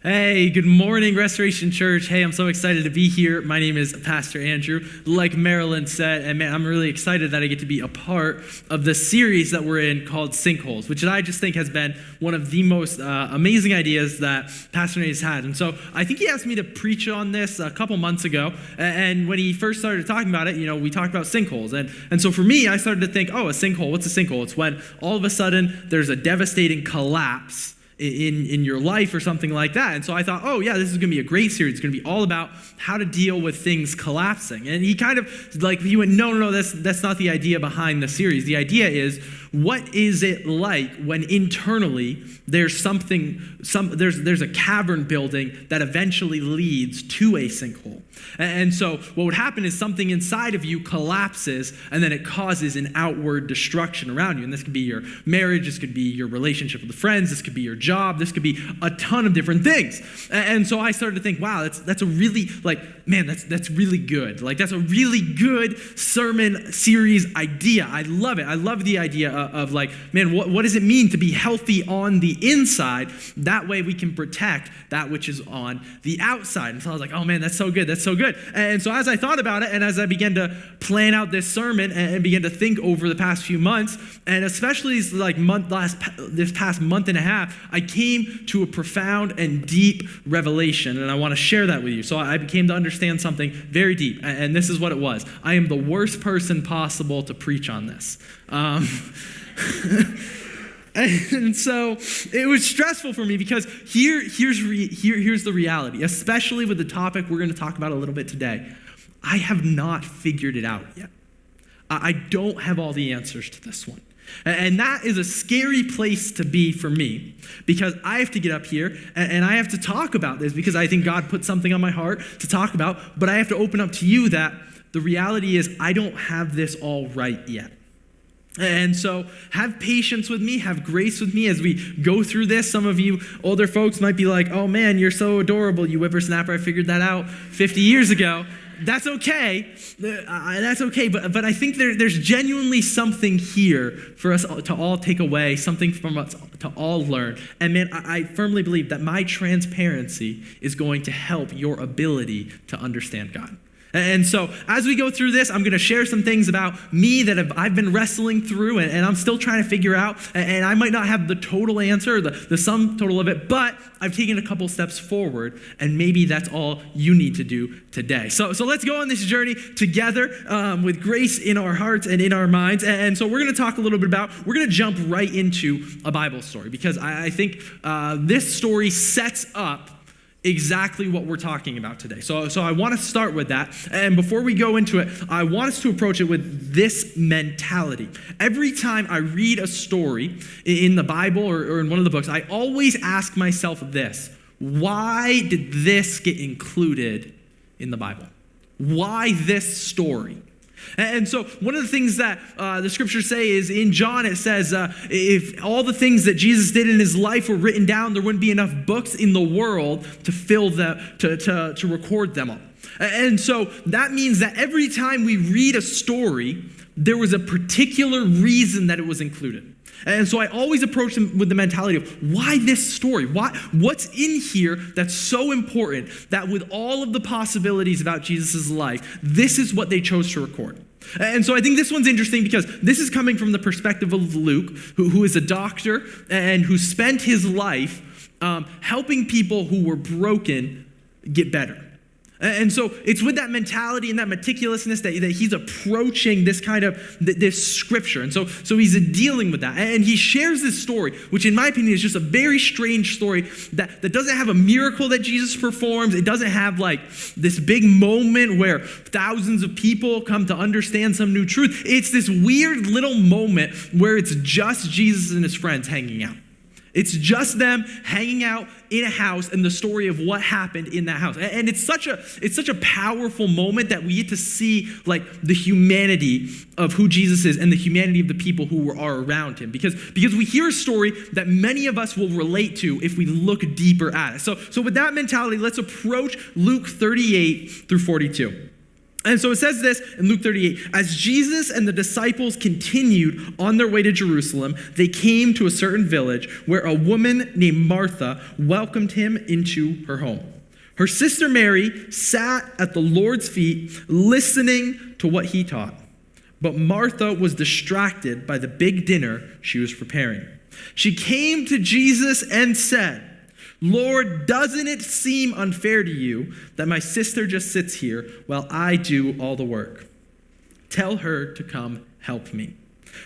Hey, good morning, Restoration Church. Hey, I'm so excited to be here. My name is Pastor Andrew. Like Marilyn said, and man, I'm really excited that I get to be a part of the series that we're in called Sinkholes, which I just think has been one of the most amazing ideas that Pastor Nate has had. And so I think he asked me to preach on this a couple months ago. And when he first started talking about it, we talked about sinkholes. And so for me, I started to think, a sinkhole, what's a sinkhole? It's when all of a sudden there's a devastating collapse in your life or something like that. And so I thought, this is going to be a great series. It's going to be all about how to deal with things collapsing. And he kind of he went, no, that's not the idea behind the series. The idea is, what is it like when internally there's there's a cavern building that eventually leads to a sinkhole? And so what would happen is something inside of you collapses, and then it causes an outward destruction around you. And this could be your marriage, this could be your relationship with friends, this could be your job, this could be a ton of different things. And so I started to think, wow, that's a really, that's really good. That's a really good sermon series idea. I love it. I love the idea of what does it mean to be healthy on the inside? That way we can protect that which is on the outside. And so I was like, oh man, that's so good. That's so good. And so as I thought about it, and as I began to plan out this sermon and began to think over the past few months, and especially this past month and a half, I came to a profound and deep revelation, and I want to share that with you. So I came to understand something very deep, and this is what it was. I am the worst person possible to preach on this. And so it was stressful for me because here's the reality, especially with the topic we're going to talk about a little bit today. I have not figured it out yet. I don't have all the answers to this one. And that is a scary place to be for me, because I have to get up here and I have to talk about this because I think God put something on my heart to talk about, but I have to open up to you that the reality is I don't have this all right yet. And so have patience with me, have grace with me as we go through this. Some of you older folks might be like, oh man, you're so adorable, you whippersnapper, I figured that out 50 years ago. That's okay. That's okay. But I think there's genuinely something here for us to all take away, something from us to all learn. And man, I firmly believe that my transparency is going to help your ability to understand God. And so as we go through this, I'm going to share some things about me that I've been wrestling through and I'm still trying to figure out. And I might not have the total answer, the sum total of it, but I've taken a couple steps forward, and maybe that's all you need to do today. So let's go on this journey together with grace in our hearts and in our minds. And so we're going to talk a little bit we're going to jump right into a Bible story, because I think this story sets up exactly what we're talking about today. So I want to start with that. And before we go into it, I want us to approach it with this mentality. Every time I read a story in the Bible or in one of the books, I always ask myself this: why did this get included in the Bible? Why this story? And so one of the things that the scriptures say is, in John it says, if all the things that Jesus did in his life were written down, there wouldn't be enough books in the world to fill to record them all. And so that means that every time we read a story, there was a particular reason that it was included. And so I always approach them with the mentality of, why this story? What's in here that's so important that with all of the possibilities about Jesus' life, this is what they chose to record? And so I think this one's interesting because this is coming from the perspective of Luke, who is a doctor and who spent his life helping people who were broken get better. And so it's with that mentality and that meticulousness that he's approaching this kind of this scripture. And so he's dealing with that. And he shares this story, which in my opinion is just a very strange story that doesn't have a miracle that Jesus performs. It doesn't have this big moment where thousands of people come to understand some new truth. It's this weird little moment where it's just Jesus and his friends hanging out. It's just them hanging out in a house and the story of what happened in that house. And it's such a powerful moment that we get to see the humanity of who Jesus is and the humanity of the people who are around him. Because we hear a story that many of us will relate to if we look deeper at it. So with that mentality, let's approach Luke 38 through 42. And so it says this in Luke 38, as Jesus and the disciples continued on their way to Jerusalem, they came to a certain village where a woman named Martha welcomed him into her home. Her sister Mary sat at the Lord's feet listening to what he taught. But Martha was distracted by the big dinner she was preparing. She came to Jesus and said, Lord, doesn't it seem unfair to you that my sister just sits here while I do all the work? Tell her to come help me.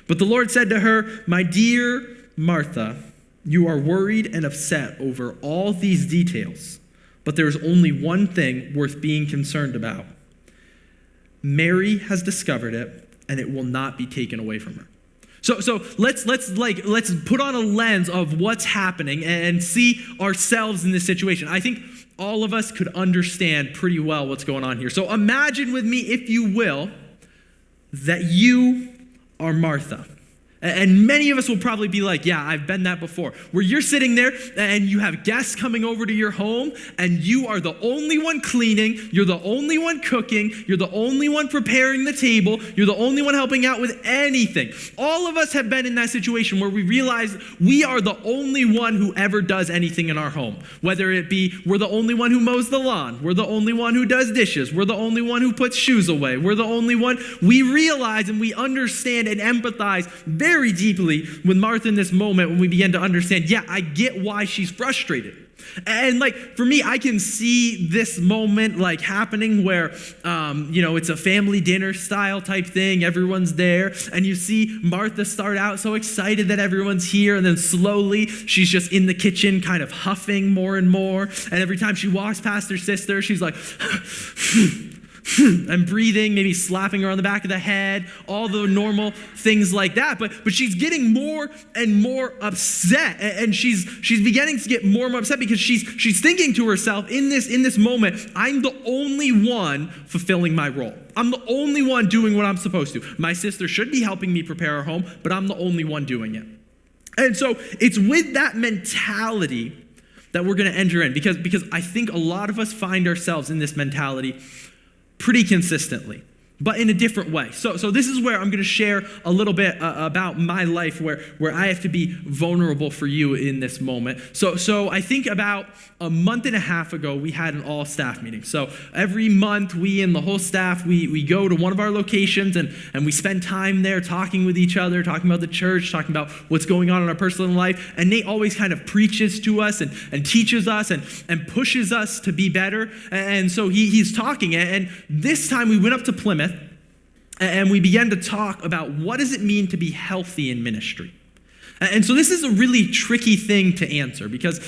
But the Lord said to her, my dear Martha, you are worried and upset over all these details, but there is only one thing worth being concerned about. Mary has discovered it, and it will not be taken away from her. So let's put on a lens of what's happening and see ourselves in this situation. I think all of us could understand pretty well what's going on here. So imagine with me, if you will, that you are Martha. And many of us will probably be like, yeah, I've been that before. Where you're sitting there and you have guests coming over to your home and you are the only one cleaning, you're the only one cooking, you're the only one preparing the table, you're the only one helping out with anything. All of us have been in that situation where we realize we are the only one who ever does anything in our home. Whether it be we're the only one who mows the lawn, we're the only one who does dishes, we're the only one who puts shoes away, we're the only one. We realize and we understand and empathize very deeply with Martha in this moment when we begin to understand, yeah, I get why she's frustrated. And for me, I can see this moment happening where, it's a family dinner style type thing. Everyone's there. And you see Martha start out so excited that everyone's here. And then slowly she's just in the kitchen kind of huffing more and more. And every time she walks past her sister, she's like, and breathing, maybe slapping her on the back of the head, all the normal things like that. But she's getting more and more upset, and she's beginning to get more and more upset because she's thinking to herself in this moment, I'm the only one fulfilling my role. I'm the only one doing what I'm supposed to. My sister should be helping me prepare her home, but I'm the only one doing it. And so it's with that mentality that we're going to enter in, because I think a lot of us find ourselves in this mentality pretty consistently, but in a different way. So this is where I'm going to share a little bit about my life where I have to be vulnerable for you in this moment. So I think about a month and a half ago, we had an all-staff meeting. So every month, we and the whole staff, we go to one of our locations and we spend time there talking with each other, talking about the church, talking about what's going on in our personal life. And Nate always kind of preaches to us and teaches us and pushes us to be better. And so he's talking. And this time we went up to Plymouth and we began to talk about what does it mean to be healthy in ministry. And so this is a really tricky thing to answer because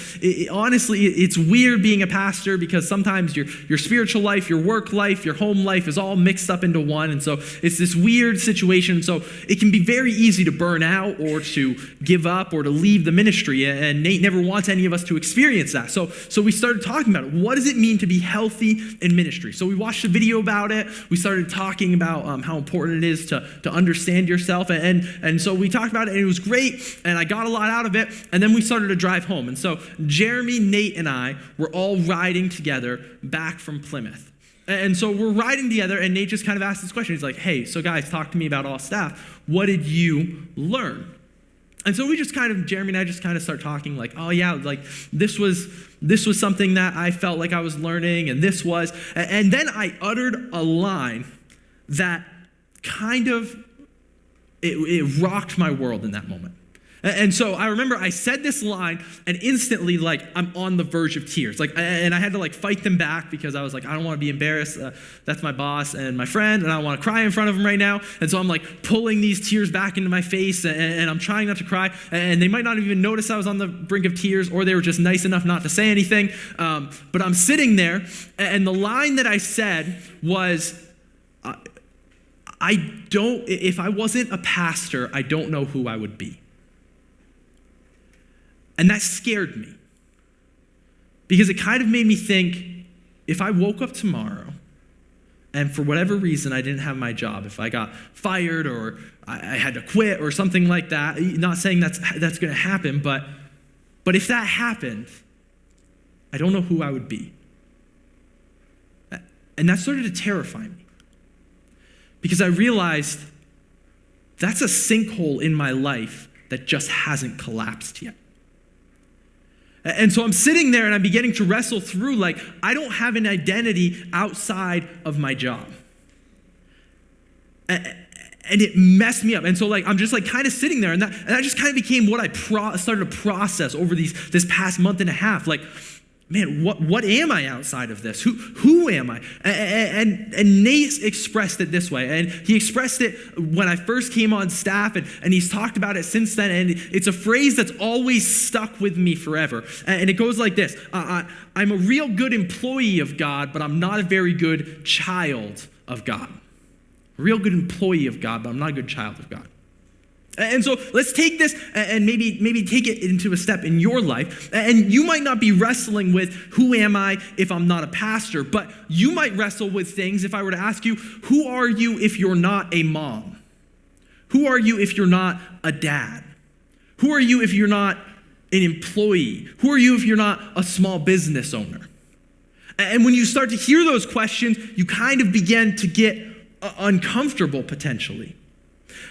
honestly, it's weird being a pastor because sometimes your spiritual life, your work life, your home life is all mixed up into one. And so it's this weird situation. So it can be very easy to burn out or to give up or to leave the ministry. And Nate never wants any of us to experience that. So we started talking about it. What does it mean to be healthy in ministry? So we watched a video about it. We started talking about how important it is to understand yourself. And so we talked about it and it was great. And I got a lot out of it, and then we started to drive home. And so Jeremy, Nate, and I were all riding together back from Plymouth. And so we're riding together, and Nate just kind of asked this question. He's like, hey, so guys, talk to me about all staff. What did you learn? And so Jeremy and I just kind of start talking like, oh yeah, like this was something that I felt like I was learning, and this was, and then I uttered a line that kind of, it rocked my world in that moment. And so I remember I said this line and instantly I'm on the verge of tears. And I had to fight them back because I was like, I don't want to be embarrassed. That's my boss and my friend and I don't want to cry in front of him right now. And so I'm pulling these tears back into my face and I'm trying not to cry. And they might not even notice I was on the brink of tears or they were just nice enough not to say anything. But I'm sitting there and the line that I said was, if I wasn't a pastor, I don't know who I would be. And that scared me because it kind of made me think, if I woke up tomorrow and for whatever reason I didn't have my job, if I got fired or I had to quit or something like that, not saying that's going to happen, but if that happened, I don't know who I would be. And that started to terrify me. because I realized that's a sinkhole in my life that just hasn't collapsed yet. And so I'm sitting there and I'm beginning to wrestle through, like, I don't have an identity outside of my job. And it messed me up. And so, like, I'm just, like, kind of sitting there, and that just kind of became what I started to process over this past month and a half. Like, man, what am I outside of this? Who am I? And Nate expressed it this way, and he expressed it when I first came on staff, and he's talked about it since then, and it's a phrase that's always stuck with me forever. And it goes like this: I'm a real good employee of God, but I'm not a very good child of God. A real good employee of God, but I'm not a good child of God. And so let's take this and maybe take it into a step in your life. And you might not be wrestling with, who am I if I'm not a pastor? But you might wrestle with things if I were to ask you, who are you if you're not a mom? Who are you if you're not a dad? Who are you if you're not an employee? Who are you if you're not a small business owner? And when you start to hear those questions, you kind of begin to get uncomfortable potentially.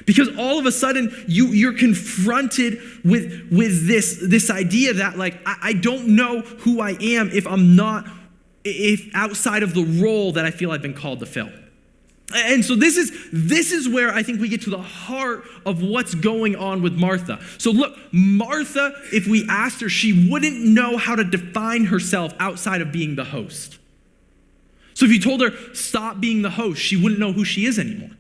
Because all of a sudden, you're confronted with this idea that, like, I don't know who I am if outside of the role that I feel I've been called to fill. And so this is where I think we get to the heart of what's going on with Martha. So look, Martha, if we asked her, she wouldn't know how to define herself outside of being the host. So if you told her, stop being the host, she wouldn't know who she is anymore.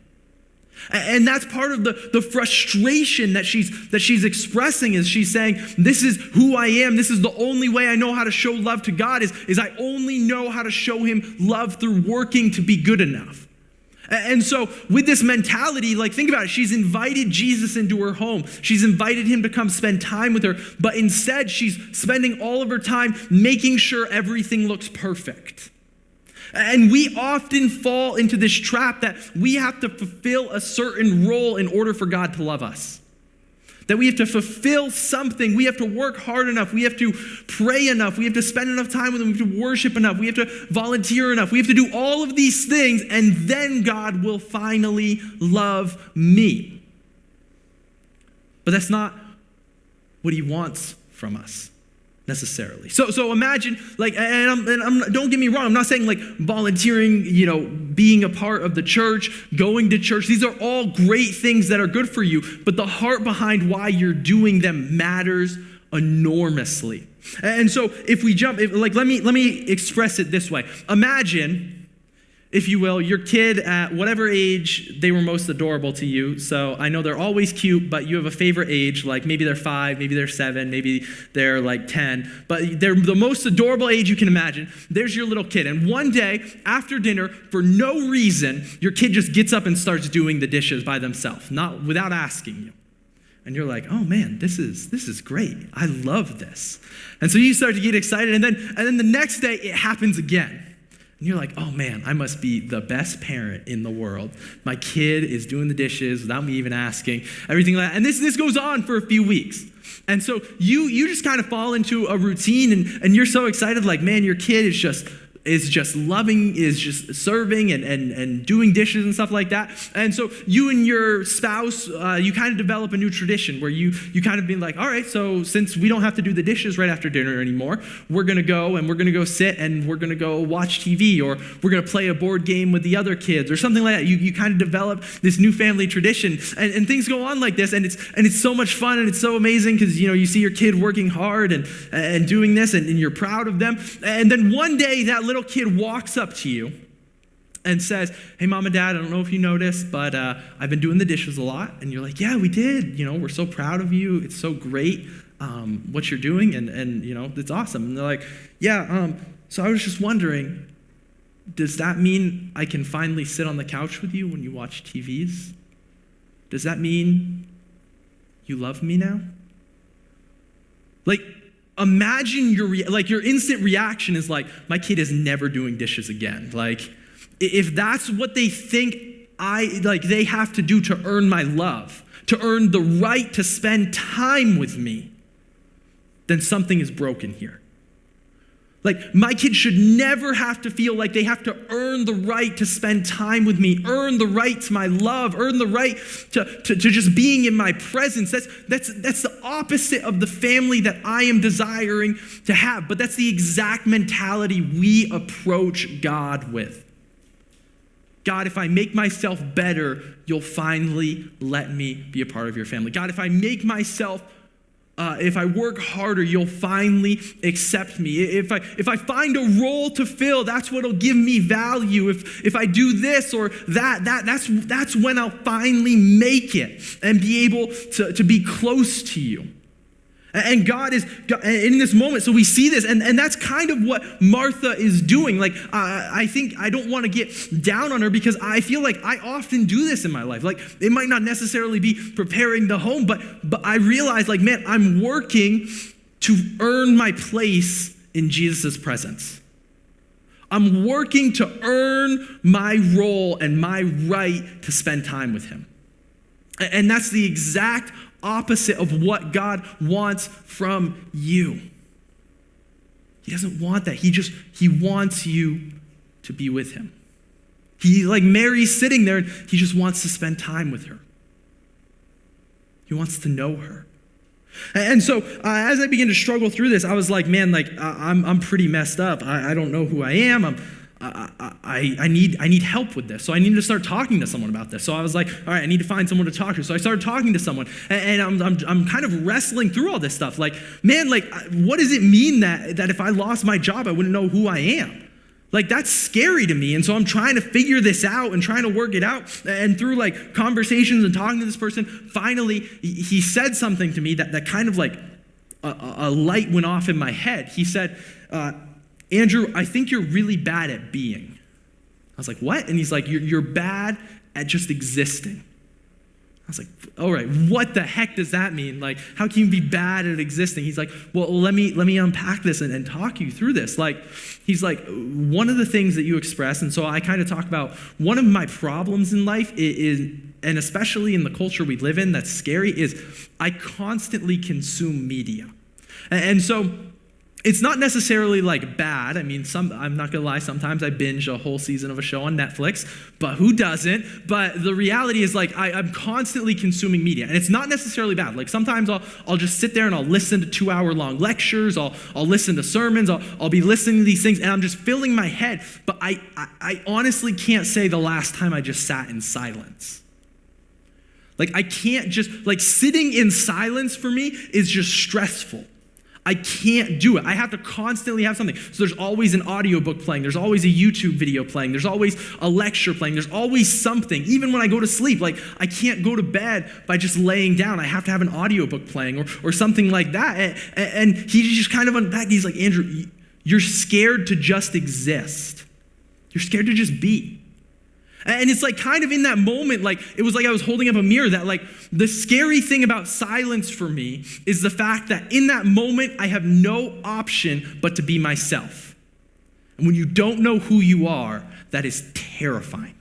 And that's part of the frustration that she's expressing, is she's saying, this is who I am. This is the only way I know how to show love to God is I only know how to show him love through working to be good enough. And so with this mentality, like, think about it. She's invited Jesus into her home. She's invited him to come spend time with her. But instead, she's spending all of her time making sure everything looks perfect. And we often fall into this trap that we have to fulfill a certain role in order for God to love us. That we have to fulfill something. We have to work hard enough. We have to pray enough. We have to spend enough time with him. We have to worship enough. We have to volunteer enough. We have to do all of these things, and then God will finally love me. But that's not what he wants from us necessarily. So imagine, like, don't get me wrong, I'm not saying, like, volunteering, being a part of the church, going to church. These are all great things that are good for you, but the heart behind why you're doing them matters enormously. And so if we jump, let me express it this way. Imagine, if you will, your kid at whatever age they were most adorable to you. So I know they're always cute, but you have a favorite age, like maybe they're 5, maybe they're 7, maybe they're like 10, but they're the most adorable age you can imagine. There's your little kid. And one day after dinner, for no reason, your kid just gets up and starts doing the dishes by themselves, not without asking you. And you're like, oh man, this is great. I love this. And so you start to get excited, and then the next day it happens again. And you're like, oh man, I must be the best parent in the world. My kid is doing the dishes without me even asking, everything like that. And this goes on for a few weeks. And so you just kind of fall into a routine, and you're so excited, like, man, your kid is just loving, is just serving and doing dishes and stuff like that. And so you and your spouse, you kind of develop a new tradition where you kind of be like, all right, so since we don't have to do the dishes right after dinner anymore, we're going to go sit and we're going to go watch TV, or we're going to play a board game with the other kids or something like that. You kind of develop this new family tradition, and things go on like this, and it's so much fun, and it's so amazing because, you see your kid working hard and doing this, and you're proud of them. And then one day that little kid walks up to you and says, hey, mom and dad, I don't know if you noticed, but I've been doing the dishes a lot. And you're like, yeah, we did. We're so proud of you. It's so great what you're doing, and it's awesome. And they're like, yeah, so I was just wondering, does that mean I can finally sit on the couch with you when you watch TVs? Does that mean you love me now? Like, imagine your instant reaction is like, my kid is never doing dishes again. Like, if that's what they think they have to do to earn my love, to earn the right to spend time with me, then something is broken here. Like, my kids should never have to feel like they have to earn the right to spend time with me, earn the right to my love, earn the right to just being in my presence. That's the opposite of the family that I am desiring to have. But that's the exact mentality we approach God with. God, if I make myself better, you'll finally let me be a part of your family. God, if I make myself if I work harder, you'll finally accept me. If I find a role to fill, that's what'll give me value. If I do this or that's when I'll finally make it and be able to be close to you. And God is in this moment, so we see this, and that's kind of what Martha is doing. Like, I think I don't want to get down on her because I feel like I often do this in my life. Like, it might not necessarily be preparing the home, but I realize, like, man, I'm working to earn my place in Jesus' presence. I'm working to earn my role and my right to spend time with him. And that's the exact opposite of what God wants from you. He doesn't want that. He wants you to be with him. Like Mary's sitting there and he just wants to spend time with her. He wants to know her. And so as I began to struggle through this, I was like, man, like I'm pretty messed up. I don't know who I am. I need help with this. So I need to start talking to someone about this. So I was like, all right, I need to find someone to talk to. So I started talking to someone, and I'm kind of wrestling through all this stuff. Like, man, like, what does it mean that if I lost my job, I wouldn't know who I am? Like, that's scary to me. And so I'm trying to figure this out and trying to work it out. And through like conversations and talking to this person, finally he said something to me that kind of like a light went off in my head. He said, Andrew, I think you're really bad at being. I was like, what? And he's like, you're bad at just existing. I was like, all right, what the heck does that mean? Like, how can you be bad at existing? He's like, well, let me unpack this and talk you through this. Like, he's like, one of the things that you express, and so I kind of talk about one of my problems in life is, and especially in the culture we live in that's scary, is I constantly consume media. And so it's not necessarily like bad. I mean, I'm not gonna lie, sometimes I binge a whole season of a show on Netflix, but who doesn't? But the reality is like I'm constantly consuming media, and it's not necessarily bad. Like sometimes I'll just sit there and I'll listen to 2-hour-long lectures, I'll listen to sermons, I'll be listening to these things, and I'm just filling my head. But I honestly can't say the last time I just sat in silence. Like I can't just, like sitting in silence for me is just stressful. I can't do it. I have to constantly have something. So there's always an audiobook playing. There's always a YouTube video playing. There's always a lecture playing. There's always something. Even when I go to sleep, like I can't go to bed by just laying down. I have to have an audiobook playing or something like that. And he just kind of unpacked. He's like, Andrew, you're scared to just exist. You're scared to just be. And it's like kind of in that moment, like it was like I was holding up a mirror, that like the scary thing about silence for me is the fact that in that moment I have no option but to be myself. And when you don't know who you are, that is terrifying.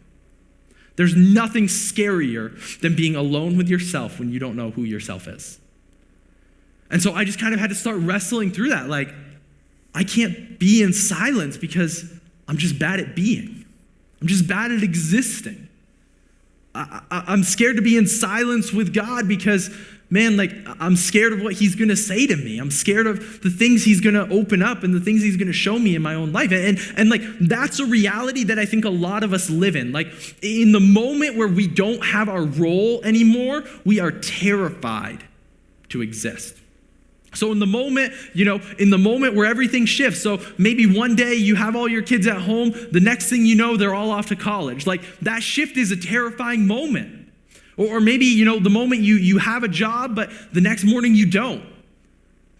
There's nothing scarier than being alone with yourself when you don't know who yourself is. And so I just kind of had to start wrestling through that. Like, I can't be in silence because I'm just bad at being. I'm just bad at existing. I'm scared to be in silence with God because, man, like I'm scared of what he's going to say to me. I'm scared of the things he's going to open up and the things he's going to show me in my own life. And like that's a reality that I think a lot of us live in. Like in the moment where we don't have our role anymore, we are terrified to exist. So in the moment where everything shifts, so maybe one day you have all your kids at home, the next thing you know, they're all off to college. Like that shift is a terrifying moment. Or maybe, the moment you have a job, but the next morning you don't.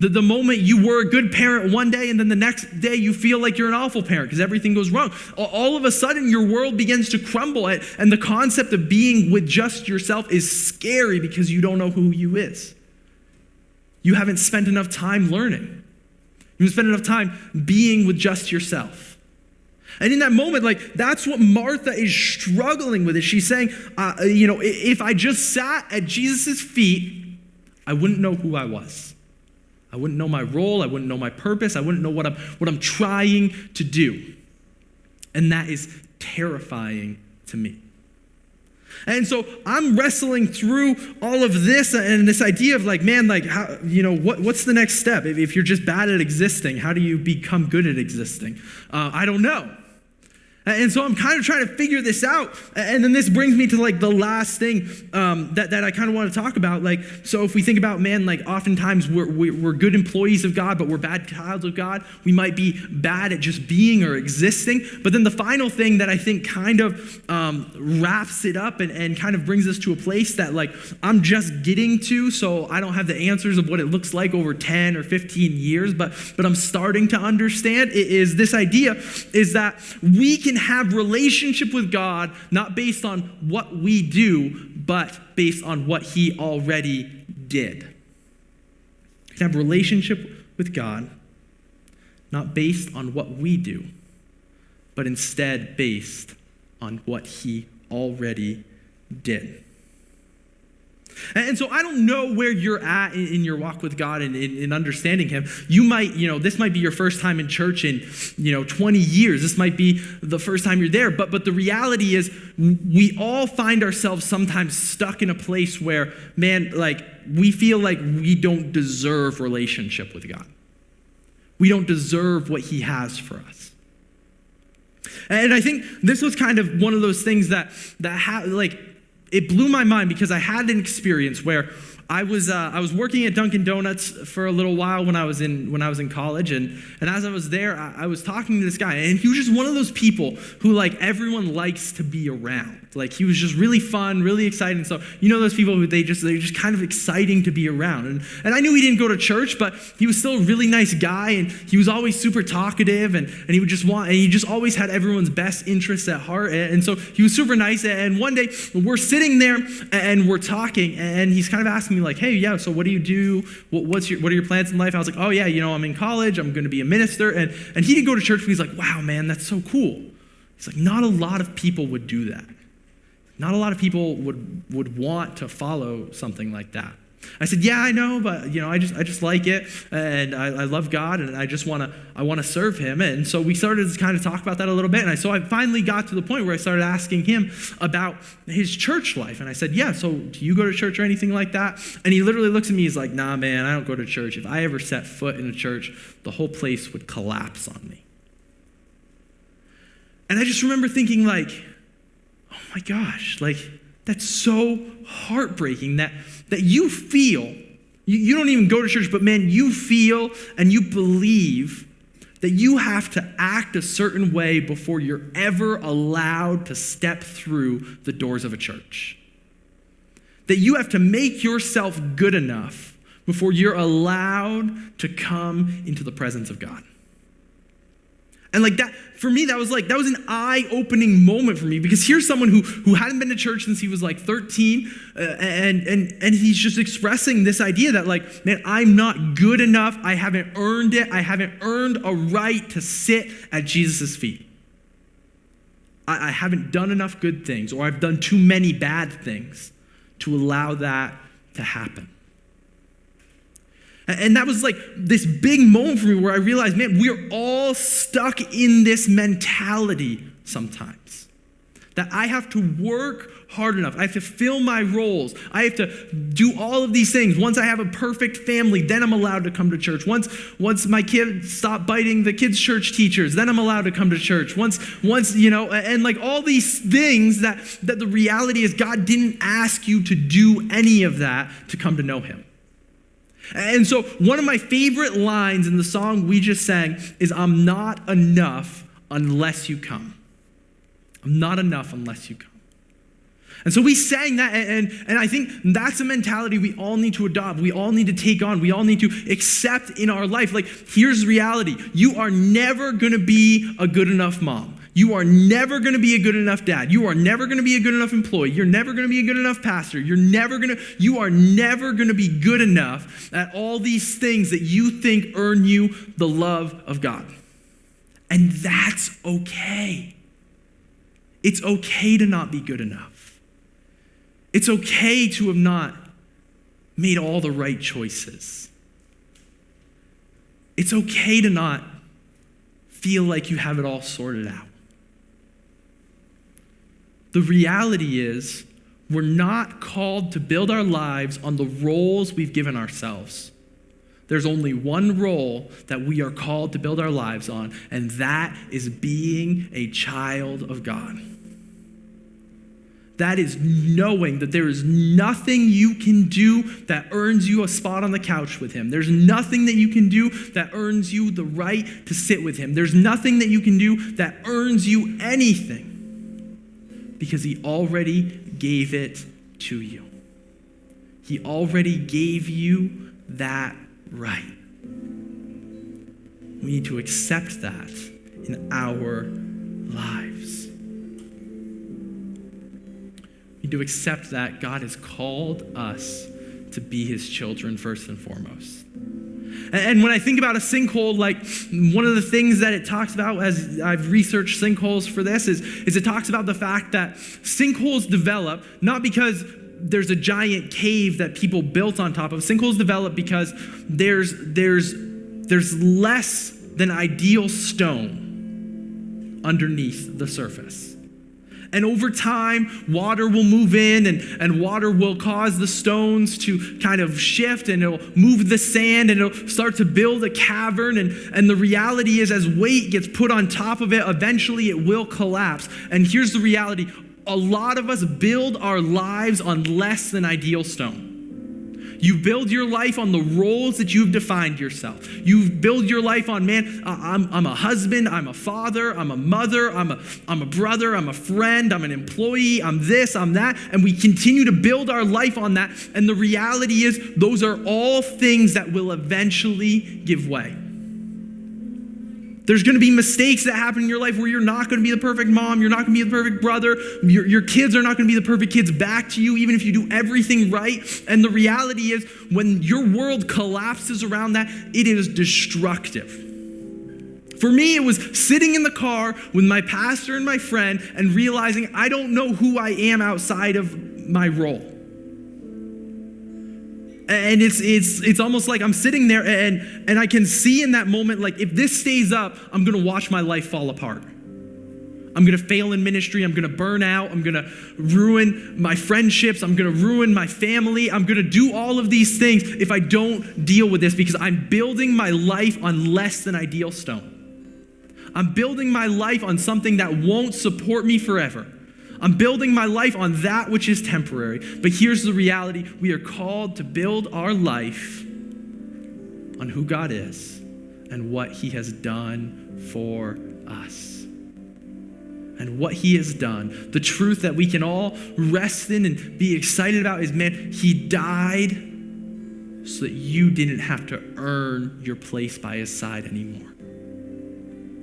The moment you were a good parent one day and then the next day you feel like you're an awful parent because everything goes wrong. All of a sudden your world begins to crumble, and the concept of being with just yourself is scary because you don't know who you is. You haven't spent enough time learning. You haven't spent enough time being with just yourself. And in that moment, like, that's what Martha is struggling with. Is she's saying, if I just sat at Jesus' feet, I wouldn't know who I was. I wouldn't know my role. I wouldn't know my purpose. I wouldn't know what I'm trying to do. And that is terrifying to me. And so I'm wrestling through all of this and this idea of like, man, like, how, what's the next step? If you're just bad at existing, how do you become good at existing? I don't know. And so I'm kind of trying to figure this out. And then this brings me to like the last thing that I kind of want to talk about. Like, so if we think about, man, like oftentimes we're good employees of God, but we're bad childs of God. We might be bad at just being or existing. But then the final thing that I think kind of wraps it up and kind of brings us to a place that like I'm just getting to, so I don't have the answers of what it looks like over 10 or 15 years, but I'm starting to understand is this idea is that we can have relationship with God not based on what we do, but based on what he already did. We can have relationship with God not based on what we do, but instead based on what he already did. And so I don't know where you're at in your walk with God and in understanding him. You might, this might be your first time in church in, 20 years. This might be the first time you're there. But the reality is we all find ourselves sometimes stuck in a place where, man, like we feel like we don't deserve relationship with God. We don't deserve what he has for us. And I think this was kind of one of those things that it blew my mind because I had an experience where I was working at Dunkin' Donuts for a little while when I was in college, and as I was there, I was talking to this guy, and he was just one of those people who like everyone likes to be around. Like he was just really fun, really exciting. So those people who they're just kind of exciting to be around. And I knew he didn't go to church, but he was still a really nice guy, and he was always super talkative, and he would just and he just always had everyone's best interests at heart. And so he was super nice. And one day we're sitting there and we're talking, and he's kind of asking me like, hey, yeah, so what do you do? What are your plans in life? I was like, oh yeah, I'm in college. I'm going to be a minister. And he didn't go to church, but he's like, wow, man, that's so cool. He's like, not a lot of people would do that. Not a lot of people would want to follow something like that. I said, yeah, I know, but I just like it, and I love God, and I want to serve him. And so we started to kind of talk about that a little bit. And so I finally got to the point where I started asking him about his church life. And I said, yeah, so do you go to church or anything like that? And he literally looks at me, he's like, nah, man, I don't go to church. If I ever set foot in a church, the whole place would collapse on me. And I just remember thinking like, oh my gosh, like that's so heartbreaking that you feel, you don't even go to church, but man, you feel and you believe that you have to act a certain way before you're ever allowed to step through the doors of a church. That you have to make yourself good enough before you're allowed to come into the presence of God. And like that, for me, that was an eye-opening moment for me, because here's someone who hadn't been to church since he was like 13, and he's just expressing this idea that like, man, I'm not good enough. I haven't earned it. I haven't earned a right to sit at Jesus' feet. I haven't done enough good things, or I've done too many bad things to allow that to happen. And that was like this big moment for me where I realized, man, we're all stuck in this mentality sometimes. That I have to work hard enough. I have to fill my roles. I have to do all of these things. Once I have a perfect family, then I'm allowed to come to church. Once my kids stop biting the kids' church teachers, then I'm allowed to come to church. Once and like all these things that the reality is God didn't ask you to do any of that to come to know him. And so one of my favorite lines in the song we just sang is, I'm not enough unless you come. I'm not enough unless you come. And so we sang that, and I think that's a mentality we all need to adopt. We all need to take on. We all need to accept in our life. Like, here's reality. You are never going to be a good enough mom. You are never going to be a good enough dad. You are never going to be a good enough employee. You're never going to be a good enough pastor. You are never going to be good enough at all these things that you think earn you the love of God. And that's okay. It's okay to not be good enough. It's okay to have not made all the right choices. It's okay to not feel like you have it all sorted out. The reality is, we're not called to build our lives on the roles we've given ourselves. There's only one role that we are called to build our lives on, and that is being a child of God. That is knowing that there is nothing you can do that earns you a spot on the couch with him. There's nothing that you can do that earns you the right to sit with him. There's nothing that you can do that earns you anything, because he already gave it to you. He already gave you that right. We need to accept that in our lives. We need to accept that God has called us to be his children first and foremost. And when I think about a sinkhole, like one of the things that it talks about as I've researched sinkholes for this is it talks about the fact that sinkholes develop not because there's a giant cave that people built on top of. Sinkholes develop because there's less than ideal stone underneath the surface. And over time, water will move in and water will cause the stones to kind of shift, and it'll move the sand and it'll start to build a cavern. And the reality is, as weight gets put on top of it, eventually it will collapse. And here's the reality. A lot of us build our lives on less than ideal stone. You build your life on the roles that you've defined yourself. You build your life on, man, I'm a husband, I'm a father, I'm a mother, I'm a brother, I'm a friend, I'm an employee, I'm this, I'm that. And we continue to build our life on that. And the reality is, those are all things that will eventually give way. There's going to be mistakes that happen in your life where you're not going to be the perfect mom, you're not going to be the perfect brother, your kids are not going to be the perfect kids back to you, even if you do everything right. And the reality is, when your world collapses around that, it is destructive. For me, it was sitting in the car with my pastor and my friend and realizing I don't know who I am outside of my role. And it's almost like I'm sitting there and I can see in that moment, like, if this stays up, I'm going to watch my life fall apart. I'm going to fail in ministry. I'm going to burn out. I'm going to ruin my friendships. I'm going to ruin my family. I'm going to do all of these things if I don't deal with this, because I'm building my life on less than ideal stone. I'm building my life on something that won't support me forever. I'm building my life on that which is temporary. But here's the reality. We are called to build our life on who God is and what he has done for us. And what he has done, the truth that we can all rest in and be excited about is, man, he died so that you didn't have to earn your place by his side anymore.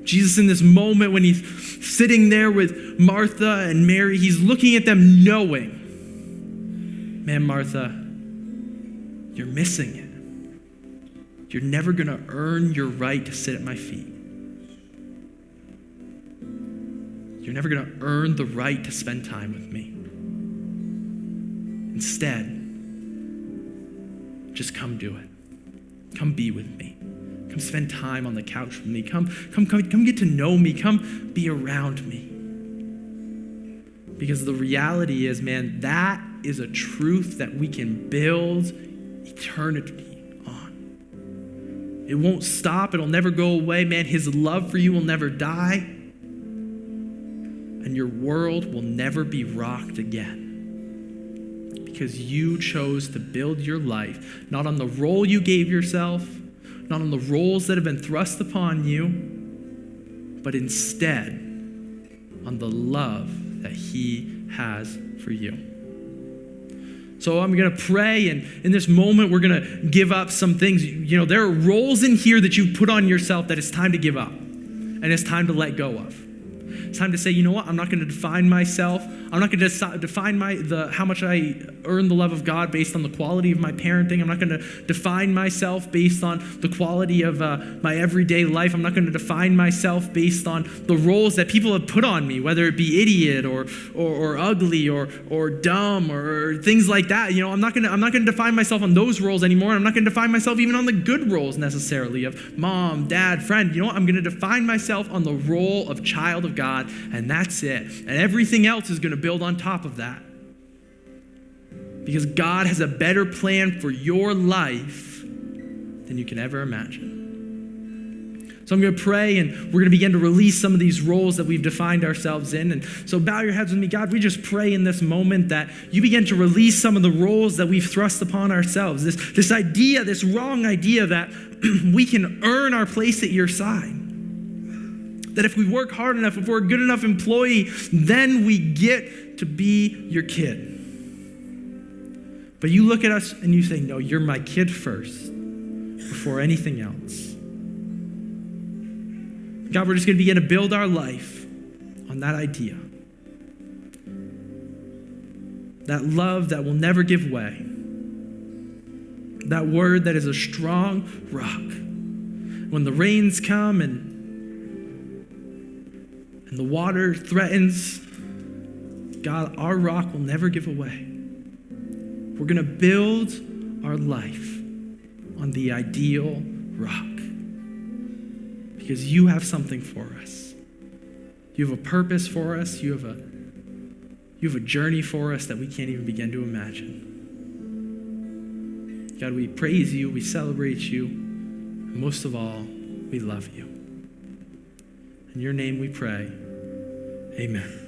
Jesus, in this moment when he's sitting there with Martha and Mary, he's looking at them knowing, man, Martha, you're missing it. You're never going to earn your right to sit at my feet. You're never going to earn the right to spend time with me. Instead, just come do it. Come be with me. Come spend time on the couch with me. Come get to know me. Come be around me. Because the reality is, man, that is a truth that we can build eternity on. It won't stop. It'll never go away. Man, his love for you will never die. And your world will never be rocked again. Because you chose to build your life not on the role you gave yourself, not on the roles that have been thrust upon you, but instead on the love that he has for you. So I'm going to pray, and in this moment, we're going to give up some things. You know, there are roles in here that you put on yourself that it's time to give up, and it's time to let go of. It's time to say, you know what? I'm not going to define myself. I'm not going to define how much I earn the love of God based on the quality of my parenting. I'm not going to define myself based on the quality of my everyday life. I'm not going to define myself based on the roles that people have put on me, whether it be idiot or ugly or dumb or things like that. I'm not going to define myself on those roles anymore. I'm not going to define myself even on the good roles necessarily of mom, dad, friend. I'm going to define myself on the role of child of God, and that's it. And everything else is going to build on top of that. Because God has a better plan for your life than you can ever imagine. So I'm going to pray, and we're going to begin to release some of these roles that we've defined ourselves in. And so bow your heads with me. God, we just pray in this moment that you begin to release some of the roles that we've thrust upon ourselves. This idea, this wrong idea that we can earn our place at your side. That if we work hard enough, if we're a good enough employee, then we get to be your kid. But you look at us and you say, no, you're my kid first, before anything else. God, we're just going to begin to build our life on that idea. That love that will never give way. That word that is a strong rock. When the rains come and the water threatens, God, our rock will never give away. We're going to build our life on the ideal rock because you have something for us. You have a purpose for us. You have a journey for us that we can't even begin to imagine. God, we praise you. We celebrate you. And most of all, we love you. In your name we pray. Amen.